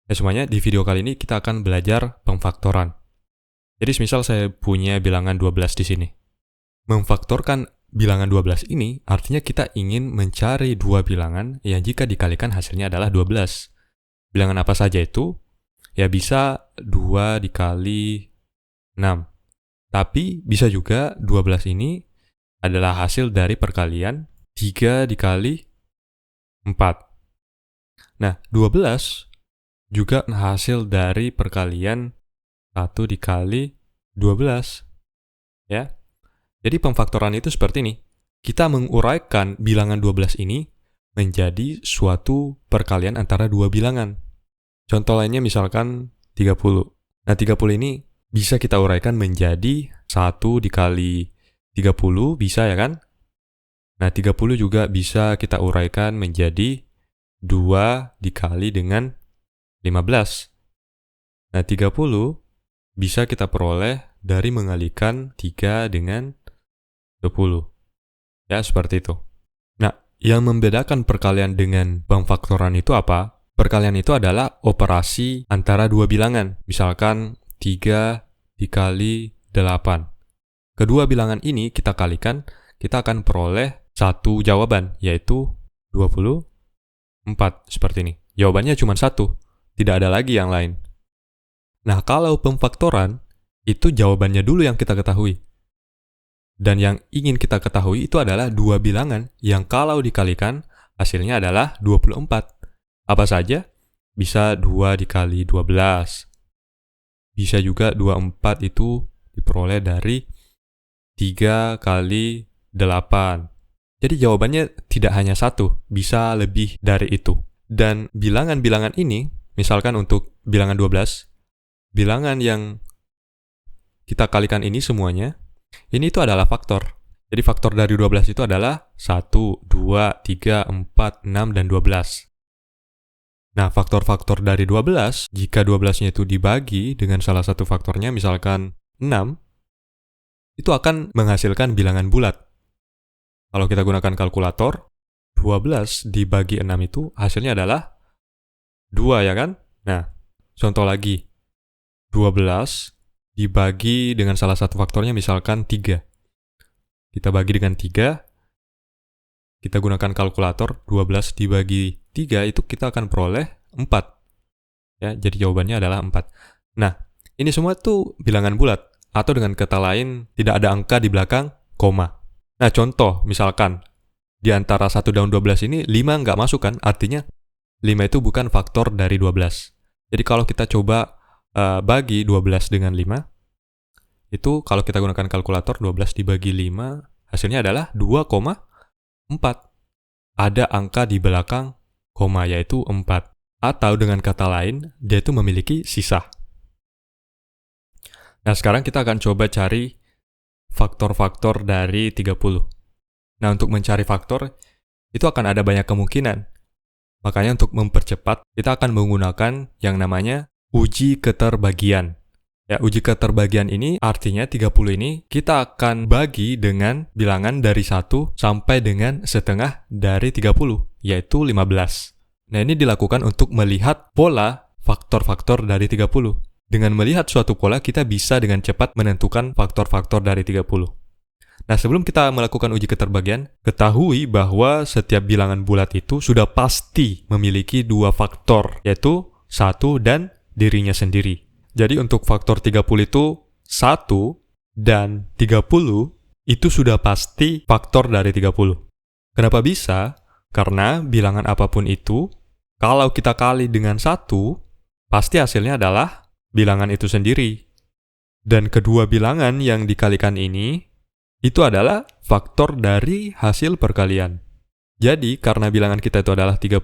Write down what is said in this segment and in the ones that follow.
Ya semuanya, di video kali ini kita akan belajar pemfaktoran. Jadi misal saya punya bilangan 12 di sini. Memfaktorkan bilangan 12 ini artinya kita ingin mencari dua bilangan yang jika dikalikan hasilnya adalah 12. Bilangan apa saja itu? Ya bisa 2 dikali 6. Tapi bisa juga 12 ini adalah hasil dari perkalian 3 dikali 4. Nah, 12 juga hasil dari perkalian 1 dikali 12. Ya. Jadi pemfaktoran itu seperti ini. Kita menguraikan bilangan 12 ini menjadi suatu perkalian antara dua bilangan. Contoh lainnya misalkan 30. Nah, 30 ini bisa kita uraikan menjadi 1 dikali 30, bisa ya kan? Nah, 30 juga bisa kita uraikan menjadi 2 dikali dengan 15. Nah, 30 bisa kita peroleh dari mengalikan 3 dengan 20. Ya, seperti itu. Nah, yang membedakan perkalian dengan pemfaktoran itu apa? Perkalian itu adalah operasi antara dua bilangan. Misalkan 3 dikali 8. Kedua bilangan ini kita kalikan, kita akan peroleh satu jawaban, yaitu 24. Seperti ini. Jawabannya cuma satu, tidak ada lagi yang lain. Nah, kalau pemfaktoran, itu jawabannya dulu yang kita ketahui. Dan yang ingin kita ketahui itu adalah dua bilangan yang kalau dikalikan hasilnya adalah 24. Apa saja? Bisa 2 dikali 12. Bisa juga 24 itu diperoleh dari 3 kali 8. Jadi jawabannya tidak hanya satu, bisa lebih dari itu. Dan bilangan-bilangan ini, misalkan untuk bilangan 12, bilangan yang kita kalikan ini semuanya, ini itu adalah faktor. Jadi faktor dari 12 itu adalah 1, 2, 3, 4, 6, dan 12. Nah, faktor-faktor dari 12, jika 12-nya itu dibagi dengan salah satu faktornya, misalkan 6, itu akan menghasilkan bilangan bulat. Kalau kita gunakan kalkulator, 12 dibagi 6 itu hasilnya adalah 2, ya kan? Nah, contoh lagi. 12 dibagi dengan salah satu faktornya misalkan 3. Kita bagi dengan 3, kita gunakan kalkulator, 12 dibagi 3 itu kita akan peroleh 4. Ya, jadi jawabannya adalah 4. Nah, ini semua tuh bilangan bulat, atau dengan kata lain tidak ada angka di belakang koma. Nah, contoh misalkan di antara 1 dan 12 ini 5 nggak masuk kan, artinya 5 itu bukan faktor dari 12. Jadi kalau kita coba bagi 12 dengan 5, itu kalau kita gunakan kalkulator, 12 dibagi 5, hasilnya adalah 2,4. Ada angka di belakang koma, yaitu 4. Atau dengan kata lain, dia itu memiliki sisa. Nah, sekarang kita akan coba cari faktor-faktor dari 30. Nah, untuk mencari faktor, itu akan ada banyak kemungkinan. Makanya untuk mempercepat, kita akan menggunakan yang namanya uji keterbagian. Ya, uji keterbagian ini artinya 30 ini kita akan bagi dengan bilangan dari 1 sampai dengan setengah dari 30, yaitu 15. Nah, ini dilakukan untuk melihat pola faktor-faktor dari 30. Dengan melihat suatu pola, kita bisa dengan cepat menentukan faktor-faktor dari 30. Nah, sebelum kita melakukan uji keterbagian, ketahui bahwa setiap bilangan bulat itu sudah pasti memiliki dua faktor, yaitu 1 dan dirinya sendiri. Jadi untuk faktor 30 itu 1 dan 30 itu sudah pasti faktor dari 30. Kenapa bisa? Karena bilangan apapun itu, kalau kita kali dengan 1, pasti hasilnya adalah bilangan itu sendiri. Dan kedua bilangan yang dikalikan ini, itu adalah faktor dari hasil perkalian. Jadi karena bilangan kita itu adalah 30,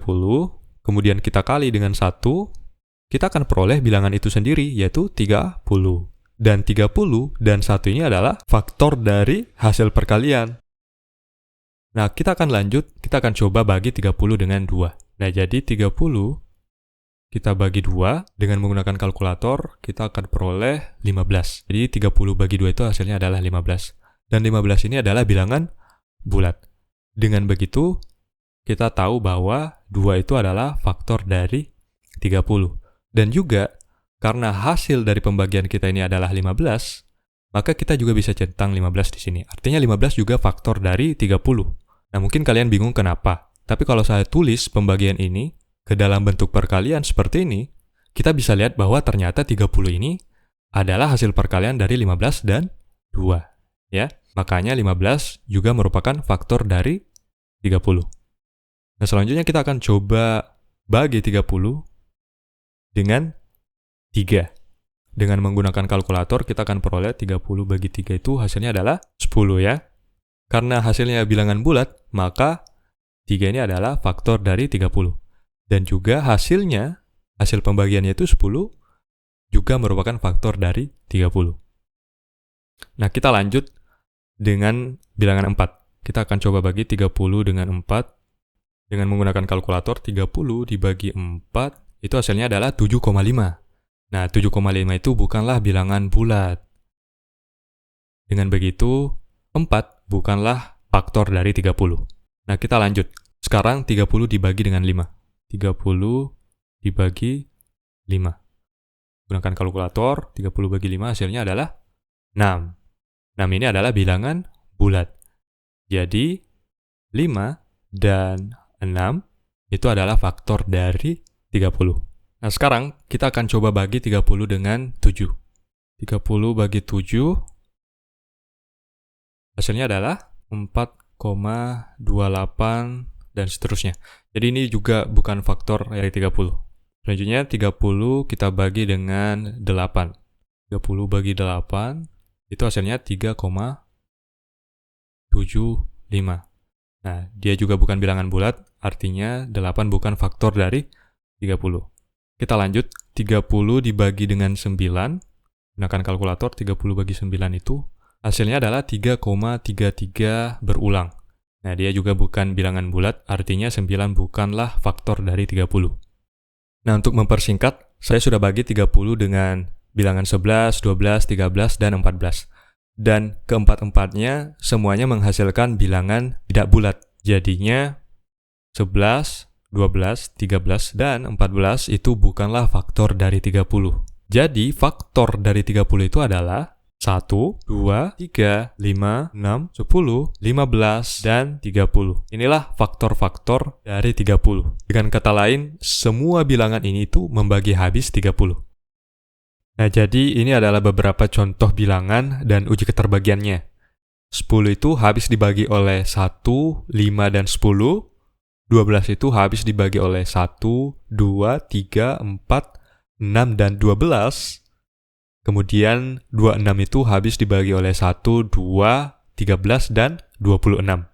kemudian kita kali dengan 1, kita akan peroleh bilangan itu sendiri, yaitu 30. Dan 30 dan 1 ini adalah faktor dari hasil perkalian. Nah, kita akan lanjut, kita akan coba bagi 30 dengan 2. Nah, jadi 30 kita bagi 2 dengan menggunakan kalkulator, kita akan peroleh 15. Jadi 30 bagi 2 itu hasilnya adalah 15. Dan 15 ini adalah bilangan bulat. Dengan begitu, kita tahu bahwa 2 itu adalah faktor dari 30. Dan juga, karena hasil dari pembagian kita ini adalah 15, maka kita juga bisa centang 15 di sini. Artinya 15 juga faktor dari 30. Nah, mungkin kalian bingung kenapa. Tapi kalau saya tulis pembagian ini ke dalam bentuk perkalian seperti ini, kita bisa lihat bahwa ternyata 30 ini adalah hasil perkalian dari 15 dan 2. Ya, makanya 15 juga merupakan faktor dari 30. Nah, selanjutnya kita akan coba bagi 30 dengan 3. Dengan menggunakan kalkulator, kita akan peroleh 30 bagi 3 itu hasilnya adalah 10 ya. Karena hasilnya bilangan bulat, maka 3 ini adalah faktor dari 30. Dan juga hasilnya, hasil pembagiannya itu 10, juga merupakan faktor dari 30. Nah, kita lanjut dengan bilangan 4. Kita akan coba bagi 30 dengan 4. Dengan menggunakan kalkulator, 30 dibagi 4, itu hasilnya adalah 7,5. Nah, 7,5 itu bukanlah bilangan bulat. Dengan begitu, 4 bukanlah faktor dari 30. Nah, kita lanjut. Sekarang 30 dibagi dengan 5. 30 dibagi 5. Gunakan kalkulator, 30 bagi 5 hasilnya adalah 6. 6 ini adalah bilangan bulat. Jadi, 5 dan 6 itu adalah faktor dari 30. Nah, sekarang kita akan coba bagi 30 dengan 7. 30 bagi 7, hasilnya adalah 4,28 dan seterusnya. Jadi ini juga bukan faktor dari 30. Selanjutnya 30 kita bagi dengan 8. 30 bagi 8, itu hasilnya 3,75. Nah, dia juga bukan bilangan bulat, artinya 8 bukan faktor dari 30. Kita lanjut, 30 dibagi dengan 9, gunakan kalkulator, 30 bagi 9 itu, hasilnya adalah 3,33 berulang. Nah, dia juga bukan bilangan bulat, artinya 9 bukanlah faktor dari 30. Nah, untuk mempersingkat, saya sudah bagi 30 dengan bilangan 11, 12, 13, dan 14. Dan keempat-empatnya semuanya menghasilkan bilangan tidak bulat. Jadinya 11, 12, 13, dan 14 itu bukanlah faktor dari 30. Jadi, faktor dari 30 itu adalah 1, 2, 3, 5, 6, 10, 15, dan 30. Inilah faktor-faktor dari 30. Dengan kata lain, semua bilangan ini itu membagi habis 30. Nah, jadi ini adalah beberapa contoh bilangan dan uji keterbagiannya. 10 itu habis dibagi oleh 1, 5, dan 10. 12 itu habis dibagi oleh 1, 2, 3, 4, 6, dan 12. Kemudian 26 itu habis dibagi oleh 1, 2, 13, dan 26.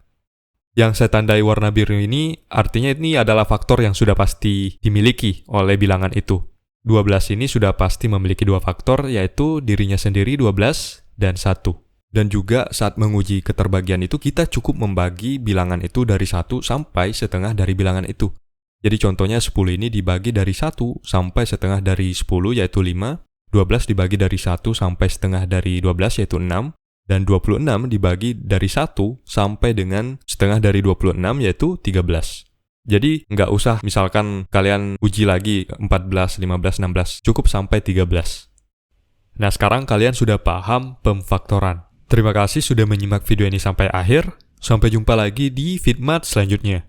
Yang saya tandai warna biru ini artinya ini adalah faktor yang sudah pasti dimiliki oleh bilangan itu. 12 ini sudah pasti memiliki dua faktor, yaitu dirinya sendiri 12 dan 1. Dan juga saat menguji keterbagian itu kita cukup membagi bilangan itu dari 1 sampai setengah dari bilangan itu. Jadi contohnya 10 ini dibagi dari 1 sampai setengah dari 10 yaitu 5, 12 dibagi dari 1 sampai setengah dari 12 yaitu 6, dan 26 dibagi dari 1 sampai dengan setengah dari 26 yaitu 13. Jadi nggak usah misalkan kalian uji lagi 14, 15, 16, cukup sampai 13. Nah, sekarang kalian sudah paham pemfaktoran. Terima kasih sudah menyimak video ini sampai akhir. Sampai jumpa lagi di Fitmat selanjutnya.